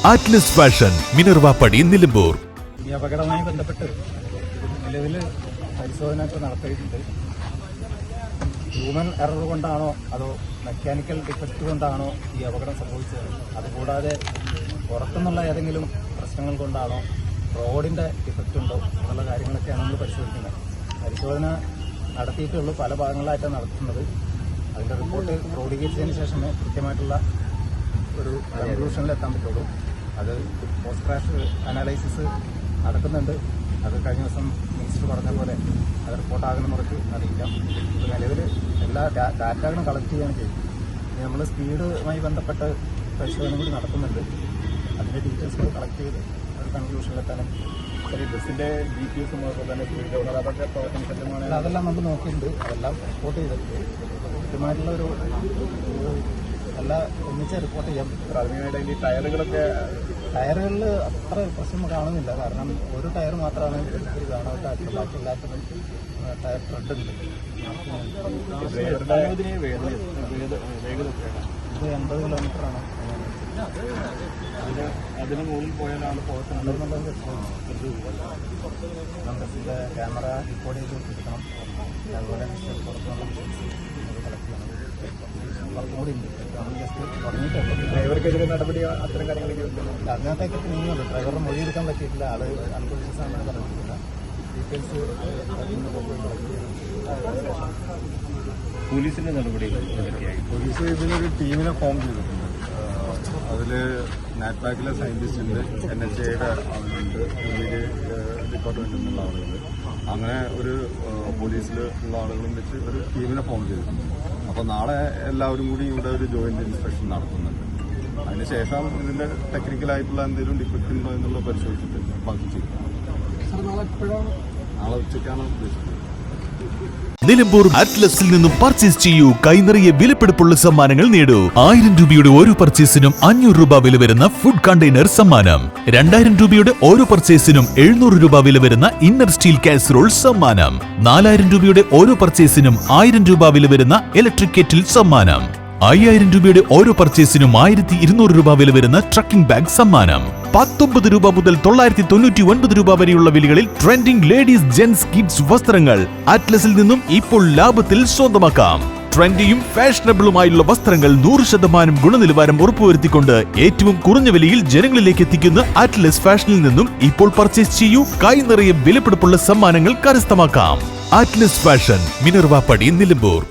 Atlas fashion, Minervappadi, Nilambur. ഈ അപകടവുമായി ബന്ധപ്പെട്ട് നിലവിൽ പരിശോധന നടത്തിയിട്ടുണ്ട്. ഹ്യൂമൻ എറർ കൊണ്ടാണോ അതോ മെക്കാനിക്കൽ ഡിഫക്റ്റ് കൊണ്ടാണോ ഈ അപകടം സംഭവിച്ചത്, അതുകൂടാതെ പുറത്തുനിന്നുള്ള ഏതെങ്കിലും പ്രശ്നങ്ങൾ കൊണ്ടാണോ, റോഡിൻ്റെ ഡിഫക്റ്റ് ഉണ്ടോ എന്നുള്ള കാര്യങ്ങളൊക്കെയാണ് നമ്മൾ പരിശോധിക്കുന്നത്. പരിശോധന നടത്തിയിട്ടുള്ളൂ, പല ഭാഗങ്ങളായിട്ടാണ് നടത്തുന്നത്. അതിൻ്റെ റിപ്പോർട്ട് ക്രോഡീകരിച്ചതിന് ശേഷമേ കൃത്യമായിട്ടുള്ള ഒരു കൺക്ലൂഷനിലെത്താൻ പറ്റുള്ളൂ. അത് പോസ്റ്റ് ക്രാഷ് അനാലൈസിസ് നടക്കുന്നുണ്ട്. അത് കഴിഞ്ഞ ദിവസം മിനിസ്റ്റർ പറഞ്ഞ പോലെ അത് റിപ്പോർട്ടാകുന്ന മുറയ്ക്ക് അറിയിക്കാം. നിലവിൽ എല്ലാ ഡാറ്റകളും കളക്ട് ചെയ്യുകയാണ് ചെയ്യുന്നത്. ഇനി നമ്മൾ സ്പീഡുമായി ബന്ധപ്പെട്ട് പരിശോധന കൂടി നടത്തുന്നുണ്ട്. അതിൻ്റെ ഡീറ്റെയിൽസ് കൂടി കളക്ട് ചെയ്ത് ഒരു കൺക്ലൂഷനിലെത്താനും ബസ്സിൻ്റെ GPS അതെല്ലാം നമ്മൾ നോക്കിയിട്ടുണ്ട്. അതെല്ലാം റിപ്പോർട്ട് ചെയ്തിട്ടുണ്ട്. കൃത്യമായിട്ടുള്ള ഒരു എല്ലാ ഒന്നിച്ച് റിപ്പോർട്ട് ചെയ്യാം. പ്രാഥമികമായിട്ട് ഈ ടയറുകളിൽ അത്ര പ്രശ്നം കാണുന്നില്ല. കാരണം ഒരു ടയർ മാത്രമാണ് ഒരു കാണാത്ത, ബാക്കി എല്ലാത്തിനും ടയർ ത്രെഡ് ഉണ്ട്. ഇത് 80 കിലോമീറ്ററാണ്. അതിന് മുകളിൽ പോയാലാണ് ബസ്സിൻ്റെ ക്യാമറ റെക്കോർഡ് ചെയ്ത് എടുക്കണം. അതുപോലെ പുറത്തുനിന്നുള്ള വിഷൻസ് കളക്ട് ചെയ്യണം. കൂടി ഉണ്ട്. ഡ്രൈവർക്കെതിരെ നടപടി അത്തരം കാര്യങ്ങളൊക്കെ അതിനകത്തേക്കൊക്കെ നീങ്ങുന്നുണ്ട്. ഡ്രൈവറുടെ മൊഴി എടുക്കാൻ പറ്റിയിട്ടില്ല. ആള് അൺകോൺഷ്യസ് ആണെന്ന് പറഞ്ഞിട്ടില്ല. ഡീറ്റെയിൽസ് പോലീസിന്റെ നടപടി പോലീസ് ഇതിനൊരു ടീമിനെ ഫോം ചെയ്തിട്ടുണ്ട്. അതിൽ നാറ്റ്പാക്കിലെ സയന്റിസ്റ്റ് ഉണ്ട്, NHAയുടെ ആളുകളുണ്ട്, ഡിപ്പാർട്ട്മെന്റിൽ നിന്നുള്ള ആളുകൾ, അങ്ങനെ ഒരു പോലീസിലുള്ള ആളുകളും വെച്ച് ഒരു ടീമിനെ ഫോം ചെയ്തിട്ടുണ്ട്. അപ്പോൾ നാളെ എല്ലാവരും കൂടി ഇവിടെ ഒരു ജോയിന്റ് ഇൻസ്പെക്ഷൻ നടത്തുന്നുണ്ട്. അതിനുശേഷം ഇതിന്റെ ടെക്നിക്കലായിട്ടുള്ള എന്തെങ്കിലും ഡിഫക്റ്റ് ഉണ്ടോ എന്നുള്ള പരിശോധിച്ചിട്ട് ബാക്കി ചെയ്യും. നാളെ ഉച്ചയ്ക്കാണ് ഉദ്ദേശിക്കുന്നത്. നിലമ്പൂർ ആറ്റ്ലസിൽ നിന്നും പർച്ചേസ് ചെയ്യൂ. കൈനിറിയ വിലപിടിപ്പുള്ള സമ്മാനങ്ങൾ നേടൂ. 1000 രൂപയുടെ ഓരോ പർച്ചേസിനും 500 രൂപ വില വരുന്ന ഫുഡ് കണ്ടെയ്നർ സമ്മാനം. 2000 രൂപയുടെ ഓരോ പർച്ചേസിനും 700 രൂപ വില വരുന്ന ഇന്നർ സ്റ്റീൽ കാസറോൾ സമ്മാനം. 4000 രൂപയുടെ ഓരോ പർച്ചേസിനും 1000 രൂപ വില വരുന്ന ഇലക്ട്രിക് കെറ്റിൽ സമ്മാനം. 5000 രൂപയുടെ ഓരോ പർച്ചേസിനും 1200 രൂപ വില വരുന്ന ട്രക്കിംഗ് ബാഗ് സമ്മാനം. 19 രൂപ മുതൽ 999 രൂപ വരെയുള്ള വിലകളിൽ ട്രെൻഡിംഗ് ലേഡീസ്, ജെന്റ്സ്, കിഡ്സ് വസ്ത്രങ്ങൾ ആറ്റ്ലസിൽ നിന്നും ഇപ്പോൾ ലാഭത്തിൽ സ്വന്തമാക്കാം. ട്രെൻഡിയും ഫാഷനബിളുമായുള്ള വസ്ത്രങ്ങൾ 100% ഗുണനിലവാരം ഉറപ്പുവരുത്തിക്കൊണ്ട് ഏറ്റവും കുറഞ്ഞ വിലയിൽ ജനങ്ങളിലേക്ക് എത്തിക്കുന്ന ആറ്റ്ലസ് ഫാഷനിൽ നിന്നും ഇപ്പോൾ പർച്ചേസ് ചെയ്യൂ. കൈ നിറയെ വിലപിടിപ്പുള്ള സമ്മാനങ്ങൾ കരസ്ഥമാക്കാം. Atlas fashion, Minervappadi, Nilambur.